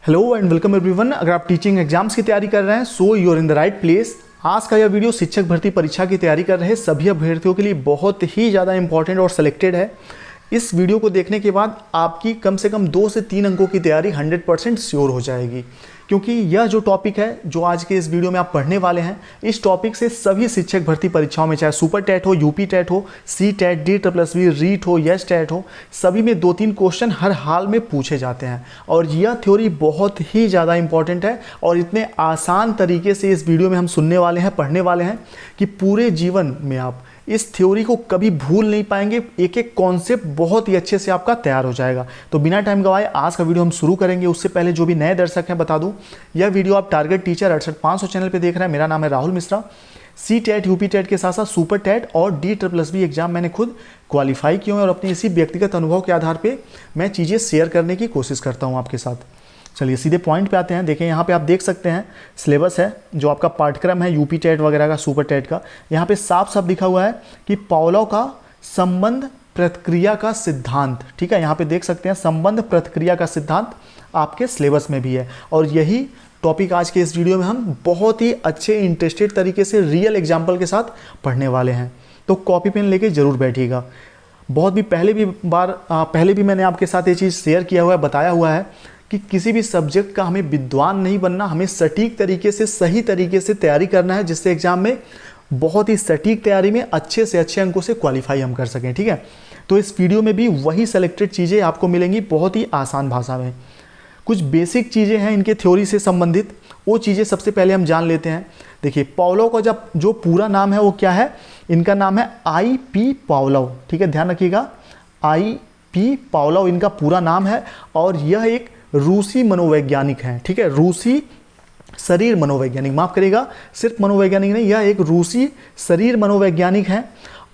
Hello and welcome everyone. अगर आप teaching exams की तैयारी कर रहे हैं so you are in the right place. आज का यह वीडियो शिक्षक भर्ती परीक्षा की तैयारी कर रहे सभी अभ्यर्थियों के लिए बहुत ही ज़्यादा इंपॉर्टेंट और सिलेक्टेड है। इस वीडियो को देखने के बाद आपकी कम से कम 2 से 3 अंकों की तैयारी 100% श्योर हो जाएगी, क्योंकि यह जो टॉपिक है जो आज के इस वीडियो में आप पढ़ने वाले हैं, इस टॉपिक से सभी शिक्षक भर्ती परीक्षाओं में, चाहे सुपर टेट हो, यूपी टेट हो, सी टेट, DSSB, रीट हो, यस टेट हो, सभी में 2-3 क्वेश्चन हर हाल में पूछे जाते हैं। और यह थ्योरी बहुत ही ज़्यादा इंपॉर्टेंट है और इतने आसान तरीके से इस वीडियो में हम सुनने वाले हैं, पढ़ने वाले हैं कि पूरे जीवन में आप इस थ्योरी को कभी भूल नहीं पाएंगे। एक एक कॉन्सेप्ट बहुत ही अच्छे से आपका तैयार हो जाएगा। तो बिना टाइम गवाए आज का वीडियो हम शुरू करेंगे। उससे पहले जो भी नए दर्शक हैं बता दूं, यह वीडियो आप टारगेट टीचर 68500 चैनल पे देख रहे हैं। मेरा नाम है Rahul Mishra. C TET, UP TET के साथ साथ सुपर टेट और DSSB एग्जाम मैंने खुद क्वालिफाई किए हैं और अपने इसी व्यक्तिगत अनुभव के आधार पर मैं चीज़ें शेयर करने की कोशिश करता हूँ आपके साथ। चलिए सीधे पॉइंट पे आते हैं। देखें यहाँ पे आप देख सकते हैं सिलेबस है जो आपका पाठ्यक्रम है यूपी टेट वगैरह का, सुपर टेट का। यहाँ पे साफ साफ लिखा हुआ है कि पावलोव का संबंध प्रतिक्रिया का सिद्धांत, ठीक है। यहाँ पे देख सकते हैं संबंध प्रतिक्रिया का सिद्धांत आपके सिलेबस में भी है और यही टॉपिक आज के इस वीडियो में हम बहुत ही अच्छे इंटरेस्टेड तरीके से रियल एग्जाम्पल के साथ पढ़ने वाले हैं। तो कॉपी पेन लेके जरूर बैठिएगा। पहले भी मैंने आपके साथ ये चीज़ शेयर किया हुआ है, बताया हुआ है कि किसी भी सब्जेक्ट का हमें विद्वान नहीं बनना, हमें सटीक तरीके से, सही तरीके से तैयारी करना है, जिससे एग्जाम में बहुत ही सटीक तैयारी में अच्छे से अच्छे अंकों से क्वालिफाई हम कर सकें, ठीक है। तो इस वीडियो में भी वही सेलेक्टेड चीज़ें आपको मिलेंगी बहुत ही आसान भाषा में। कुछ बेसिक चीज़ें हैं इनके थ्योरी से संबंधित, वो चीज़ें सबसे पहले हम जान लेते हैं। देखिए पावलोव का जो पूरा नाम है वो क्या है, इनका नाम है I.P. पावलोव, ठीक है, ध्यान रखिएगा। I.P. पावलोव इनका पूरा नाम है और यह एक रूसी मनोवैज्ञानिक हैं, ठीक है, रूसी शरीर मनोवैज्ञानिक, माफ करिएगा, सिर्फ मनोवैज्ञानिक नहीं, यह एक रूसी शरीर मनोवैज्ञानिक हैं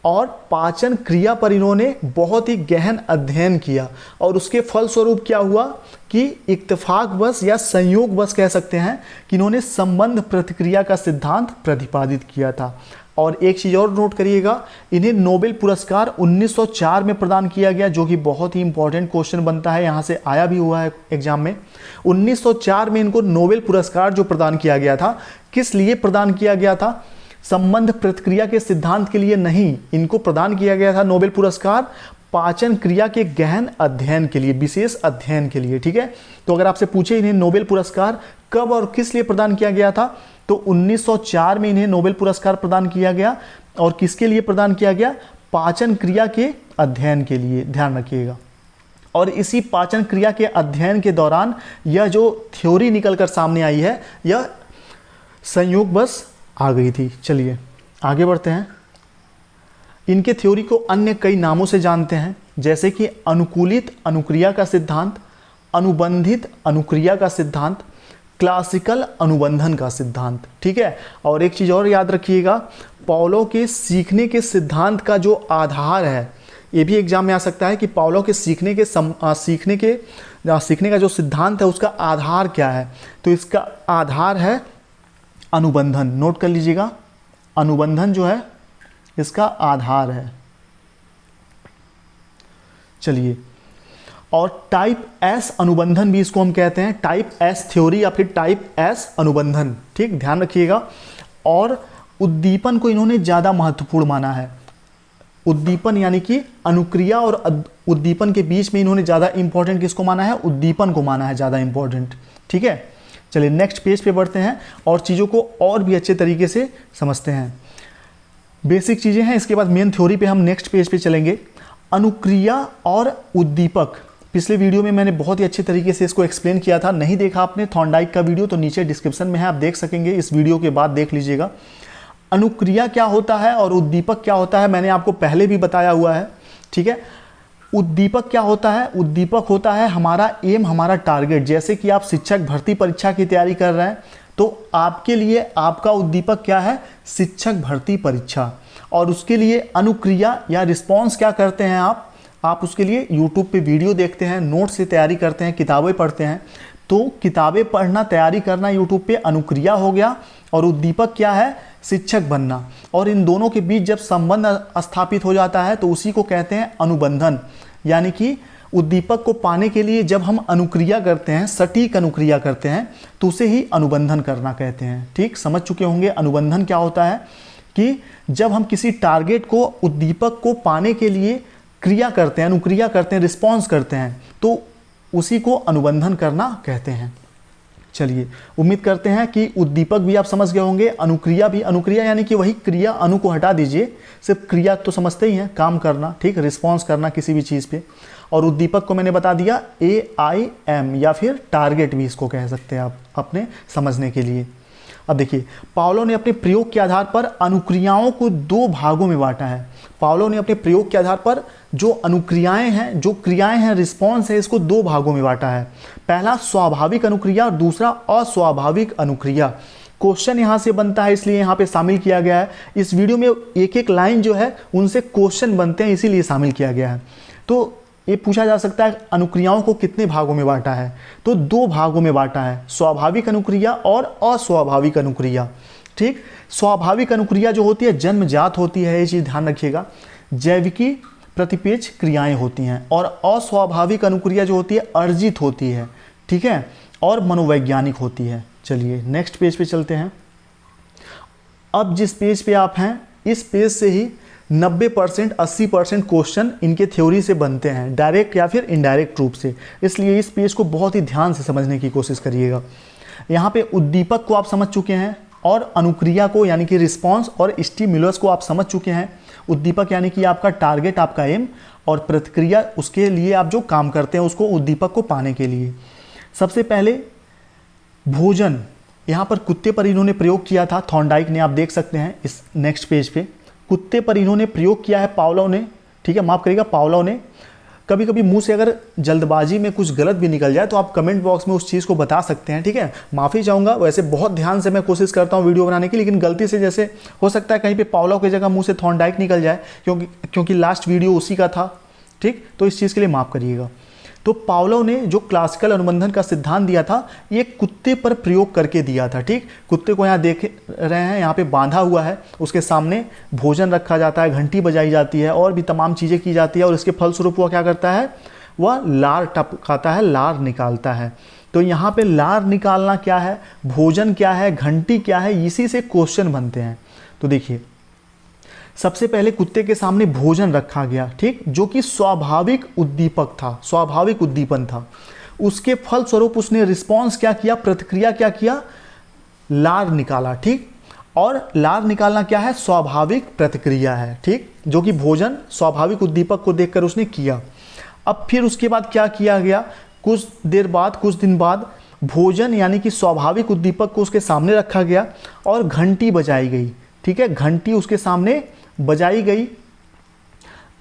और पाचन क्रिया पर इन्होंने बहुत ही गहन अध्ययन किया और उसके फलस्वरूप क्या हुआ कि इत्तेफाकवश या संयोगवश कह सकते हैं कि इन्होंने संबंध प्रतिक्रिया का सिद्धांत प्रतिपादित किया था। और एक चीज़ और नोट करिएगा, इन्हें नोबेल पुरस्कार 1904 में प्रदान किया गया, जो कि बहुत ही इंपॉर्टेंट क्वेश्चन बनता है, यहाँ से आया भी हुआ है एग्जाम में। 1904 में इनको नोबेल पुरस्कार जो प्रदान किया गया था, किस लिए प्रदान किया गया था? संबंध प्रतिक्रिया के सिद्धांत के लिए नहीं, इनको प्रदान किया गया था नोबेल पुरस्कार पाचन क्रिया के गहन अध्ययन के लिए, विशेष अध्ययन के लिए, ठीक है। तो अगर आपसे पूछे इन्हें नोबेल पुरस्कार कब और किस लिए प्रदान किया गया था, तो 1904 में इन्हें नोबेल पुरस्कार प्रदान किया गया। और किसके लिए प्रदान किया गया? पाचन क्रिया के अध्ययन के लिए, ध्यान रखिएगा। और इसी पाचन क्रिया के अध्ययन के दौरान यह जो थ्योरी निकल कर सामने आई है, यह संयोगवश आ गई थी। चलिए आगे बढ़ते हैं। इनके थ्योरी को अन्य कई नामों से जानते हैं, जैसे कि अनुकूलित अनुक्रिया का सिद्धांत, अनुबंधित अनुक्रिया का सिद्धांत, क्लासिकल अनुबंधन का सिद्धांत, ठीक है। और एक चीज़ और याद रखिएगा, पावलोव के सीखने के सिद्धांत का जो आधार है, ये भी एग्जाम में आ सकता है कि पावलोव के सीखने का जो सिद्धांत है उसका आधार क्या है, तो इसका आधार है अनुबंधन। नोट कर लीजिएगा, अनुबंधन जो है इसका आधार है। चलिए, और टाइप एस अनुबंधन भी इसको हम कहते हैं, टाइप एस थ्योरी या फिर टाइप एस अनुबंधन, ठीक, ध्यान रखिएगा। और उद्दीपन को इन्होंने ज़्यादा महत्वपूर्ण माना है। उद्दीपन यानी कि अनुक्रिया और उद्दीपन के बीच में इन्होंने ज़्यादा इंपॉर्टेंट किसको माना है? उद्दीपन को माना है ज़्यादा इंपॉर्टेंट, ठीक है। चलिए नेक्स्ट पेज पे बढ़ते हैं और चीज़ों को और भी अच्छे तरीके से समझते हैं। बेसिक चीज़ें हैं, इसके बाद मेन थ्योरी पे हम नेक्स्ट पेज पे चलेंगे। अनुक्रिया और उद्दीपक, पिछले वीडियो में मैंने बहुत ही अच्छे तरीके से इसको एक्सप्लेन किया था, नहीं देखा आपने थॉर्नडाइक का वीडियो तो नीचे डिस्क्रिप्शन में है, आप देख सकेंगे, इस वीडियो के बाद देख लीजिएगा। अनुक्रिया क्या होता है और उद्दीपक क्या होता है मैंने आपको पहले भी बताया हुआ है, ठीक है। उद्दीपक क्या होता है? उद्दीपक होता है हमारा एम, हमारा टारगेट। जैसे कि आप शिक्षक भर्ती परीक्षा की तैयारी कर रहे हैं तो आपके लिए आपका उद्दीपक क्या है? शिक्षक भर्ती परीक्षा। और उसके लिए अनुक्रिया या रिस्पॉन्स क्या करते हैं आप उसके लिए यूट्यूब पे वीडियो देखते हैं, नोट से तैयारी करते हैं, किताबें पढ़ते हैं। तो किताबें पढ़ना, तैयारी करना यूट्यूब पे अनुक्रिया हो गया, और उद्दीपक क्या है? शिक्षक बनना। और इन दोनों के बीच जब संबंध स्थापित हो जाता है तो उसी को कहते हैं अनुबंधन। यानी कि उद्दीपक को पाने के लिए जब हम अनुक्रिया करते हैं, सटीक अनुक्रिया करते हैं, तो उसे ही अनुबंधन करना कहते हैं। ठीक, समझ चुके होंगे अनुबंधन क्या होता है, कि जब हम किसी टारगेट को, उद्दीपक को पाने के लिए क्रिया करते हैं, अनुक्रिया करते हैं, रिस्पॉन्स करते हैं, तो उसी को अनुबंधन करना कहते हैं। चलिए, उम्मीद करते हैं कि उद्दीपक भी आप समझ गए होंगे, अनुक्रिया भी। अनुक्रिया यानी कि वही क्रिया, अनु को हटा दीजिए, सिर्फ क्रिया तो समझते ही हैं, काम करना, ठीक, रिस्पॉन्स करना किसी भी चीज़ पे। और उद्दीपक को मैंने बता दिया AIM, या फिर टारगेट भी इसको कह सकते हैं आप अपने समझने के लिए। अब देखिए, पावलो ने अपने प्रयोग के आधार पर अनुक्रियाओं को 2 भागों में बांटा है। पावलो ने अपने प्रयोग के आधार पर जो अनुक्रियाएं हैं, जो क्रियाएं हैं, रिस्पॉन्स है, इसको 2 भागों में बांटा है। पहला स्वाभाविक अनुक्रिया और दूसरा अस्वाभाविक अनुक्रिया। क्वेश्चन यहाँ से बनता है, इसलिए यहाँ पे शामिल किया गया है। इस वीडियो में एक एक लाइन जो है उनसे क्वेश्चन बनते हैं, इसीलिए शामिल किया गया है। तो ये पूछा जा सकता है अनुक्रियाओं को कितने भागों में बांटा है, तो 2 भागों में बांटा है, स्वाभाविक अनुक्रिया और अस्वाभाविक अनुक्रिया। ठीक, स्वाभाविक अनुक्रिया जो होती है जन्मजात होती है, ये चीज़ ध्यान रखिएगा, जैविकी प्रतिपेक्ष क्रियाएं होती हैं, और अस्वाभाविक अनुक्रिया जो होती है अर्जित होती है, ठीक है, और मनोवैज्ञानिक होती है। चलिए नेक्स्ट पेज पे चलते हैं। अब जिस पेज पे आप हैं, इस पेज से ही 90% 80% क्वेश्चन इनके थ्योरी से बनते हैं, डायरेक्ट या फिर इनडायरेक्ट रूप से, इसलिए इस पेज को बहुत ही ध्यान से समझने की कोशिश करिएगा। यहाँ पे उद्दीपक को आप समझ चुके हैं, और अनुक्रिया को यानी कि रिस्पॉन्स और स्टिमुलस को आप समझ चुके हैं। उद्दीपक यानी कि आपका टारगेट, आपका एम, और प्रतिक्रिया उसके लिए आप जो काम करते हैं उसको, उद्दीपक को पाने के लिए। सबसे पहले भोजन, यहाँ पर कुत्ते पर इन्होंने प्रयोग किया था, थॉर्नडाइक ने, आप देख सकते हैं इस नेक्स्ट पेज पे। कुत्ते पर इन्होंने प्रयोग किया है पावलो ने, ठीक है, माफ करिएगा, पावलो ने। कभी कभी मुंह से अगर जल्दबाजी में कुछ गलत भी निकल जाए तो आप कमेंट बॉक्स में उस चीज़ को बता सकते हैं, ठीक है, माफ़ी चाहूँगा। वैसे बहुत ध्यान से मैं कोशिश करता हूँ वीडियो बनाने की, लेकिन गलती से जैसे हो सकता है कहीं पे पावलो की जगह मुंह से थॉर्नडाइक निकल जाए, क्योंकि लास्ट वीडियो उसी का था, ठीक, तो इस चीज़ के लिए माफ़ करिएगा। तो पावलो ने जो क्लासिकल अनुबंधन का सिद्धांत दिया था, ये कुत्ते पर प्रयोग करके दिया था। ठीक, कुत्ते को यहाँ देख रहे हैं, यहाँ पे बांधा हुआ है, उसके सामने भोजन रखा जाता है, घंटी बजाई जाती है, और भी तमाम चीज़ें की जाती है, और इसके फलस्वरूप वह क्या करता है, वह लार टपकाता है, लार निकालता है। तो यहाँ पे लार निकालना क्या है, भोजन क्या है, घंटी क्या है, इसी से क्वेश्चन बनते हैं। तो देखिए, सबसे पहले कुत्ते के सामने भोजन रखा गया, ठीक, जो कि स्वाभाविक उद्दीपक था, स्वाभाविक उद्दीपन था। उसके फलस्वरूप उसने रिस्पॉन्स क्या किया, प्रतिक्रिया क्या किया, लार निकाला। ठीक, और लार निकालना क्या है, स्वाभाविक प्रतिक्रिया है, ठीक, जो कि भोजन स्वाभाविक उद्दीपक को देखकर उसने किया। अब फिर उसके बाद क्या किया गया, कुछ देर बाद, कुछ दिन बाद, भोजन यानी कि स्वाभाविक उद्दीपक को उसके सामने रखा गया और घंटी बजाई गई। ठीक है, घंटी उसके सामने बजाई गई,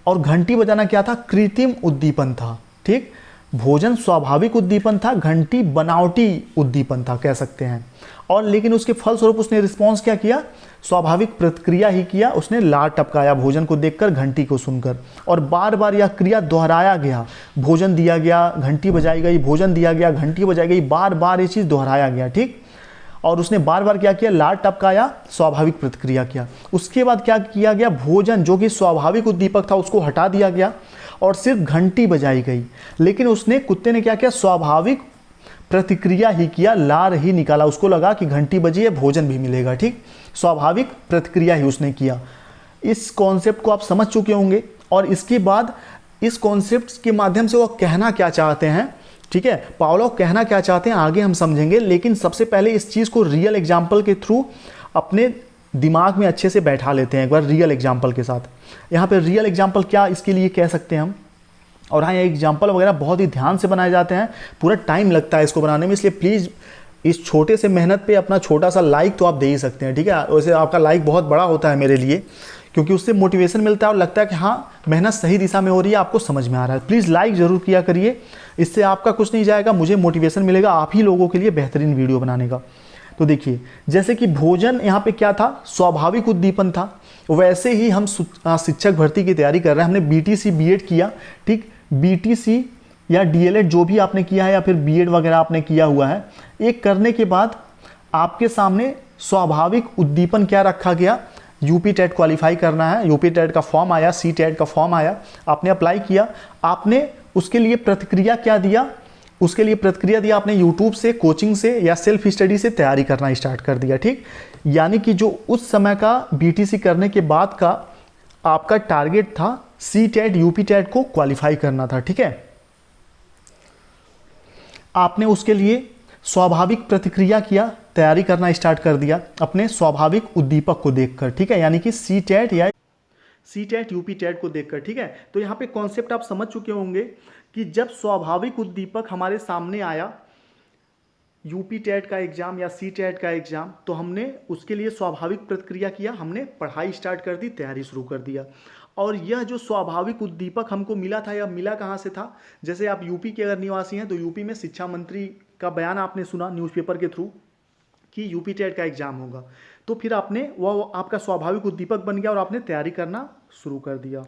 और घंटी बजाना क्या था, कृत्रिम उद्दीपन था। ठीक, भोजन स्वाभाविक उद्दीपन था, घंटी बनावटी उद्दीपन था कह सकते हैं। और लेकिन उसके फलस्वरूप उसने रिस्पॉन्स क्या किया, स्वाभाविक प्रतिक्रिया ही किया, उसने लार टपकाया भोजन को देखकर, घंटी को सुनकर, और बार बार यह क्रिया दोहराया गया। भोजन दिया गया, घंटी बजाई गई, भोजन दिया गया, घंटी बजाई गई, बार बार ये चीज़ दोहराया गया। ठीक, और उसने बार बार क्या किया, लार टपकाया, स्वाभाविक प्रतिक्रिया किया। उसके बाद क्या किया गया, भोजन जो कि स्वाभाविक उद्दीपक था उसको हटा दिया गया और सिर्फ घंटी बजाई गई। लेकिन उसने, कुत्ते ने क्या किया, स्वाभाविक प्रतिक्रिया ही किया, लार ही निकाला। उसको लगा कि घंटी बजी है, भोजन भी मिलेगा। ठीक, स्वाभाविक प्रतिक्रिया ही उसने किया। इस कॉन्सेप्ट को आप समझ चुके होंगे, और इसके बाद इस कॉन्सेप्ट के माध्यम से वो कहना क्या चाहते हैं, ठीक है, पावलो कहना क्या चाहते हैं आगे हम समझेंगे। लेकिन सबसे पहले इस चीज़ को रियल एग्जाम्पल के थ्रू अपने दिमाग में अच्छे से बैठा लेते हैं एक बार, रियल एग्जाम्पल के साथ। यहाँ पे रियल एग्जाम्पल क्या इसके लिए कह सकते हैं हम, और हाँ, ये एग्जाम्पल वगैरह बहुत ही ध्यान से बनाए जाते हैं, पूरा टाइम लगता है इसको बनाने में, इसलिए प्लीज़ इस छोटे से मेहनत पे अपना छोटा सा लाइक तो आप दे ही सकते हैं। ठीक है, वैसे आपका लाइक बहुत बड़ा होता है मेरे लिए, क्योंकि उससे मोटिवेशन मिलता है और लगता है कि हाँ, मेहनत सही दिशा में हो रही है, आपको समझ में आ रहा है। प्लीज़ लाइक ज़रूर किया करिए, इससे आपका कुछ नहीं जाएगा, मुझे मोटिवेशन मिलेगा आप ही लोगों के लिए बेहतरीन वीडियो बनाने का। तो देखिए, जैसे कि भोजन यहाँ पे क्या था, स्वाभाविक उद्दीपन था, वैसे ही हम शिक्षक भर्ती की तैयारी कर रहे हैं। हमने BTC B.Ed किया, ठीक, BTC या DLED जो भी आपने किया है, या फिर B.Ed वगैरह आपने किया हुआ है, एक करने के बाद आपके सामने स्वाभाविक उद्दीपन क्या रखा गया, यूपी टेट क्वालिफाई करना है, यूपी टेट का फॉर्म आया, सी टेट का फॉर्म आया, आपने अप्लाई किया, आपने उसके लिए प्रतिक्रिया क्या दिया? उसके लिए प्रतिक्रिया दिया आपने यूट्यूब से, कोचिंग से या सेल्फ स्टडी से तैयारी करना स्टार्ट कर दिया। ठीक, यानी कि जो उस समय का बीटीसी करने के बाद का आपका टारगेट था सी टेट यूपी टेट को क्वालिफाई करना था। ठीक है, आपने उसके लिए स्वाभाविक प्रतिक्रिया किया, तैयारी करना स्टार्ट कर दिया अपने स्वाभाविक उद्दीपक को देखकर। ठीक है, यानी कि सी टेट या सी टेट यूपी टेट को देखकर। ठीक है, तो यहाँ पे कॉन्सेप्ट आप समझ चुके होंगे कि जब स्वाभाविक उद्दीपक हमारे सामने आया, यूपी टेट का एग्जाम या सी टेट का एग्जाम, तो हमने उसके लिए स्वाभाविक प्रतिक्रिया किया, हमने पढ़ाई स्टार्ट कर दी, तैयारी शुरू कर दिया। और यह जो स्वाभाविक उद्दीपक हमको मिला था, यह मिला कहाँ से था? जैसे आप यूपी के अगर निवासी हैं तो यूपी में शिक्षा मंत्री का बयान आपने सुना न्यूज़पेपर के थ्रू कि यूपी टेट का एग्जाम होगा, तो फिर आपने वह आपका स्वाभाविक उद्दीपक बन गया और आपने तैयारी करना शुरू कर दिया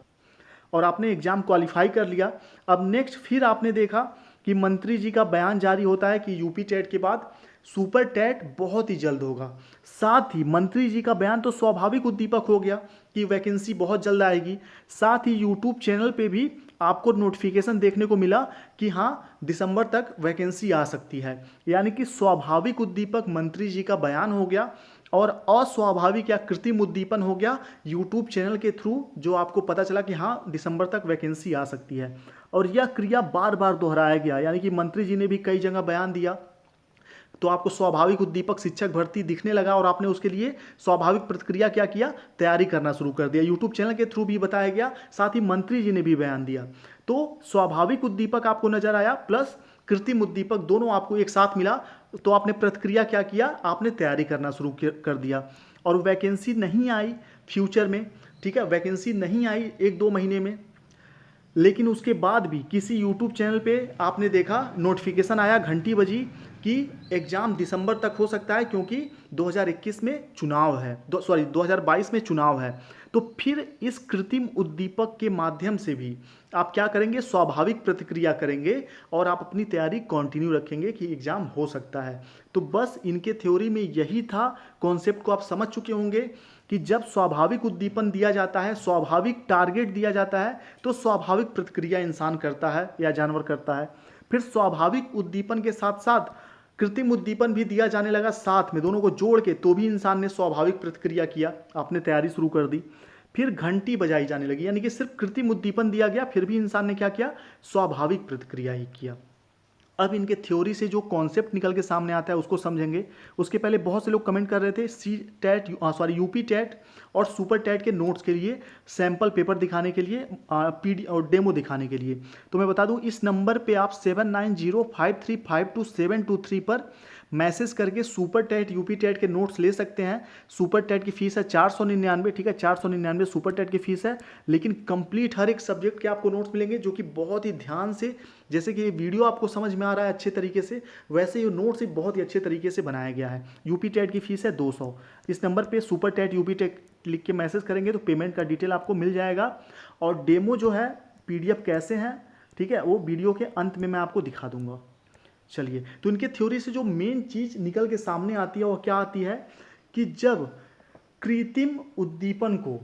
और आपने एग्जाम क्वालिफाई कर लिया। अब नेक्स्ट फिर आपने देखा कि मंत्री जी का बयान जारी होता है कि यूपी टेट के बाद सुपर टेट बहुत ही जल्द होगा। साथ ही मंत्री जी का बयान तो स्वाभाविक उद्दीपक हो गया कि वैकेंसी बहुत जल्द आएगी। साथ ही यूट्यूब चैनल पे भी आपको नोटिफिकेशन देखने को मिला कि हाँ दिसंबर तक वैकेंसी आ सकती है। यानी कि स्वाभाविक उद्दीपक मंत्री जी का बयान हो गया और अस्वाभाविक या कृत्रिम उद्दीपन हो गया यूट्यूब चैनल के थ्रू, जो आपको पता चला कि हाँ दिसंबर तक वैकेंसी आ सकती है। और यह क्रिया बार बार दोहराया गया, यानी कि मंत्री जी ने भी कई जगह बयान दिया तो आपको स्वाभाविक उद्दीपक शिक्षक भर्ती दिखने लगा और आपने उसके लिए स्वाभाविक प्रतिक्रिया क्या किया? तैयारी करना शुरू कर दिया। यूट्यूब चैनल के थ्रू भी बताया गया, साथ ही मंत्री जी ने भी बयान दिया। तो स्वाभाविक उद्दीपक आपको नजर आया प्लस कृत्रिम उद्दीपक, दोनों आपको एक साथ मिला, तो आपने प्रतिक्रिया क्या किया? आपने तैयारी करना शुरू कर दिया। और वैकेंसी नहीं आई फ्यूचर में, ठीक है, वैकेंसी नहीं आई 1-2 महीने में, लेकिन उसके बाद भी किसी यूट्यूब चैनल पे आपने देखा नोटिफिकेशन आया, घंटी बजी कि एग्ज़ाम दिसंबर तक हो सकता है क्योंकि 2021 में चुनाव है, 2022 में चुनाव है। तो फिर इस कृत्रिम उद्दीपक के माध्यम से भी आप क्या करेंगे? स्वाभाविक प्रतिक्रिया करेंगे और आप अपनी तैयारी कंटिन्यू रखेंगे कि एग्ज़ाम हो सकता है। तो बस इनके थ्योरी में यही था, कॉन्सेप्ट को आप समझ चुके होंगे कि जब स्वाभाविक उद्दीपन दिया जाता है, स्वाभाविक टारगेट दिया जाता है, तो स्वाभाविक प्रतिक्रिया इंसान करता है या जानवर करता है। फिर स्वाभाविक उद्दीपन के साथ साथ कृत्रिम उद्दीपन भी दिया जाने लगा साथ में, दोनों को जोड़ के, तो भी इंसान ने स्वाभाविक प्रतिक्रिया किया, आपने तैयारी शुरू कर दी। फिर घंटी बजाई जाने लगी, यानी कि सिर्फ कृत्रिम उद्दीपन दिया गया, फिर भी इंसान ने क्या किया? स्वाभाविक प्रतिक्रिया ही किया। अब इनके थ्योरी से जो कॉन्सेप्ट निकल के सामने आता है उसको समझेंगे। उसके पहले बहुत से लोग कमेंट कर रहे थे यूपी टेट और सुपर टेट के नोट्स के लिए सैम्पल पेपर दिखाने के लिए, पीडी और डेमो दिखाने के लिए। तो मैं बता दूं इस नंबर पे आप 7905352723 पर मैसेज करके सुपर टेट यूपी टेट के नोट्स ले सकते हैं। सुपर टेट की फीस है 499, ठीक है, 499 सुपर टेट की फीस है, लेकिन कंप्लीट हर एक सब्जेक्ट के आपको नोट्स मिलेंगे जो कि बहुत ही ध्यान से, जैसे कि ये वीडियो आपको समझ में आ रहा है अच्छे तरीके से, वैसे ये नोट्स भी बहुत ही अच्छे तरीके से बनाया गया है। यूपी टेट की फीस है 200। इस नंबर पे सुपर टेट यूपी टेट लिख के मैसेज करेंगे तो पेमेंट का डिटेल आपको मिल जाएगा। और डेमो जो है PDF कैसे हैं, ठीक है, वो वीडियो के अंत में मैं आपको दिखा दूंगा। चलिए, तो इनके थ्योरी से जो मेन चीज़ निकल के सामने आती है वो क्या आती है कि जब कृत्रिम उद्दीपन को,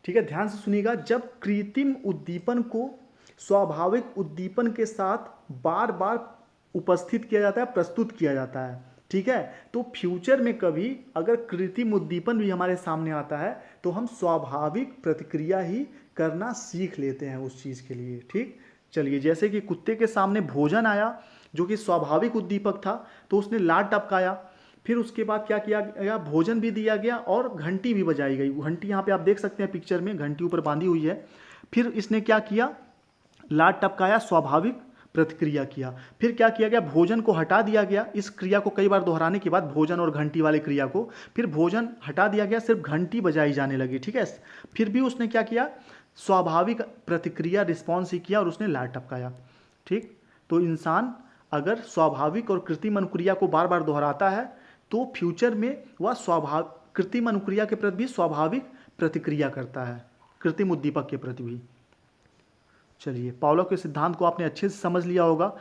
ठीक है, ध्यान से सुनिएगा, जब कृत्रिम उद्दीपन को स्वाभाविक उद्दीपन के साथ बार बार उपस्थित किया जाता है, प्रस्तुत किया जाता है, ठीक है, तो फ्यूचर में कभी अगर कृत्रिम उद्दीपन भी हमारे सामने आता है तो हम स्वाभाविक प्रतिक्रिया ही करना सीख लेते हैं उस चीज़ के लिए। ठीक, चलिए, जैसे कि कुत्ते के सामने भोजन आया जो कि स्वाभाविक उद्दीपक था, तो उसने लात टपकाया, फिर उसके बाद क्या किया गया? भोजन भी दिया गया और घंटी भी बजाई गई। घंटी यहाँ पे आप देख सकते हैं पिक्चर में, घंटी ऊपर बांधी हुई है। फिर इसने क्या किया? लात टपकाया, स्वाभाविक प्रतिक्रिया किया। फिर क्या किया गया? भोजन को हटा दिया गया। इस क्रिया को कई बार दोहराने के बाद, भोजन और घंटी वाले क्रिया को, फिर भोजन हटा दिया गया, सिर्फ घंटी बजाई जाने लगी, ठीक है। फिर भी उसने क्या किया? स्वाभाविक प्रतिक्रिया, रिस्पॉन्स ही किया और उसने लात टपकाया। ठीक, तो इंसान अगर स्वाभाविक और कृत्रिम अनुक्रिया को बार बार दोहराता है तो फ्यूचर में वह कृत्रिम अनुक्रिया के प्रति भी स्वाभाविक प्रतिक्रिया करता है, कृत्रिम उद्दीपक के प्रति भी। चलिए, पावलोव के सिद्धांत को आपने अच्छे से समझ लिया होगा।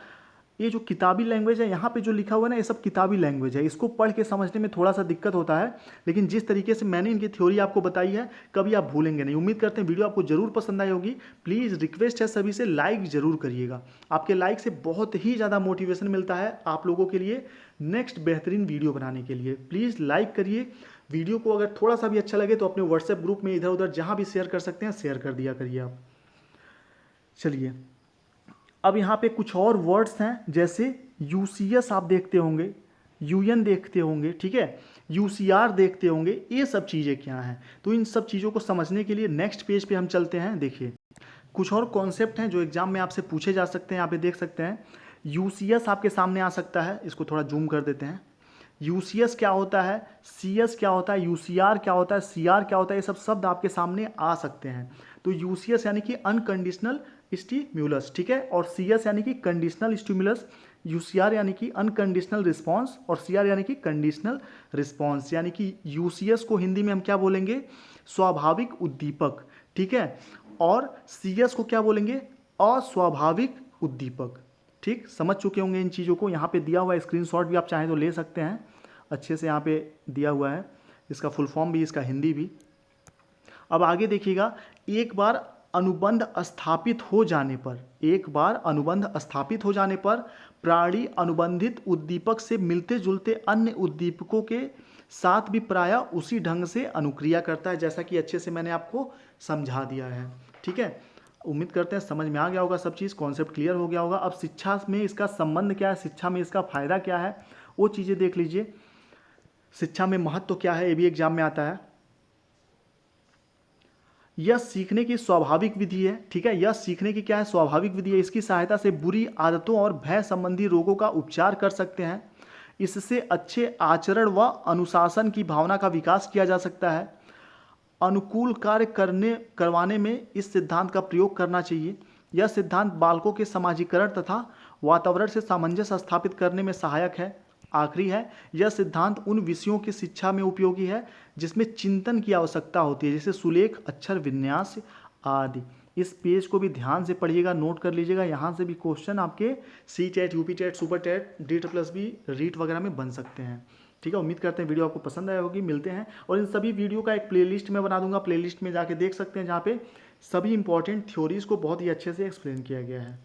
ये जो किताबी लैंग्वेज है, यहाँ पे जो लिखा हुआ है ना, ये सब किताबी लैंग्वेज है, इसको पढ़ के समझने में थोड़ा सा दिक्कत होता है, लेकिन जिस तरीके से मैंने इनकी थ्योरी आपको बताई है कभी आप भूलेंगे नहीं। उम्मीद करते हैं वीडियो आपको जरूर पसंद आई होगी। प्लीज़ रिक्वेस्ट है सभी से, लाइक जरूर करिएगा। आपके लाइक से बहुत ही ज़्यादा मोटिवेशन मिलता है आप लोगों के लिए नेक्स्ट बेहतरीन वीडियो बनाने के लिए। प्लीज़ लाइक करिए वीडियो को। अगर थोड़ा सा भी अच्छा लगे तो अपने व्हाट्सएप ग्रुप में इधर उधर जहाँ भी शेयर कर सकते हैं शेयर कर दिया करिए आप। चलिए, अब यहाँ पे कुछ और वर्ड्स हैं, जैसे यूसीएस आप देखते होंगे, यूएन देखते होंगे, ठीक है, यूसीआर देखते होंगे। ये सब चीज़ें क्या हैं, तो इन सब चीज़ों को समझने के लिए नेक्स्ट पेज पे हम चलते हैं। देखिए, कुछ और कॉन्सेप्ट हैं जो एग्जाम में आपसे पूछे जा सकते हैं। यहाँ पे देख सकते हैं यूसीएस आपके सामने आ सकता है, इसको थोड़ा जूम कर देते हैं। यूसीएस क्या होता है, सीएस क्या होता है, यूसीआर क्या होता है, सीआर क्या होता है, ये सब शब्द आपके सामने आ सकते हैं। तो यूसीएस यानी कि अनकंडीशनल स्टिम्युलस, ठीक है, और सीएस यानी कि कंडीशनल स्टिम्युलस, यूसीआर यानी कि अनकंडीशनल रिस्पांस, और सीआर यानी कि कंडीशनल रिस्पांस। यानी कि यूसीएस को हिंदी में हम क्या बोलेंगे, स्वाभाविक उद्दीपक, ठीक है, और सीएस को क्या बोलेंगे, अस्वाभाविक उद्दीपक। ठीक, समझ चुके होंगे इन चीज़ों को। यहाँ पे दिया हुआ है, स्क्रीनशॉट भी आप चाहें तो ले सकते हैं, अच्छे से यहाँ पे दिया हुआ है, इसका फुल फॉर्म भी, इसका हिंदी भी। अब आगे देखिएगा, एक बार अनुबंध स्थापित हो जाने पर, एक बार अनुबंध स्थापित हो जाने पर प्राणी अनुबंधित उद्दीपक से मिलते जुलते अन्य उद्दीपकों के साथ भी प्रायः उसी ढंग से अनुक्रिया करता है, जैसा कि अच्छे से मैंने आपको समझा दिया है। ठीक है, उम्मीद करते हैं समझ में आ गया होगा, सब चीज़ कॉन्सेप्ट क्लियर हो गया होगा। अब शिक्षा में इसका संबंध क्या है, शिक्षा में इसका फायदा क्या है, वो चीज़ें देख लीजिए। शिक्षा में महत्व क्या है, ये भी एग्जाम में आता है। यह सीखने की स्वाभाविक विधि है, ठीक है, यह सीखने की क्या है, स्वाभाविक विधि है। इसकी सहायता से बुरी आदतों और भय संबंधी रोगों का उपचार कर सकते हैं। इससे अच्छे आचरण व अनुशासन की भावना का विकास किया जा सकता है। अनुकूल कार्य करवाने में इस सिद्धांत का प्रयोग करना चाहिए। यह सिद्धांत बालकों के समाजीकरण तथा वातावरण से सामंजस्य स्थापित करने में सहायक है। आखिरी है, यह सिद्धांत उन विषयों की शिक्षा में उपयोगी है जिसमें चिंतन की आवश्यकता होती है, जैसे सुलेख, अक्षर विन्यास आदि। इस पेज को भी ध्यान से पढ़िएगा, नोट कर लीजिएगा, यहाँ से भी क्वेश्चन आपके C TET, UP TET, super TET, DEET+B, REET वगैरह में बन सकते हैं। ठीक है, उम्मीद करते हैं वीडियो आपको पसंद आया होगी। मिलते हैं, और इन सभी वीडियो का एक प्लेलिस्ट मैं बना दूंगा, प्लेलिस्ट में जाके देख सकते हैं, जहाँ पे सभी इंपॉर्टेंट थ्योरीज को बहुत ही अच्छे से एक्सप्लेन किया गया है।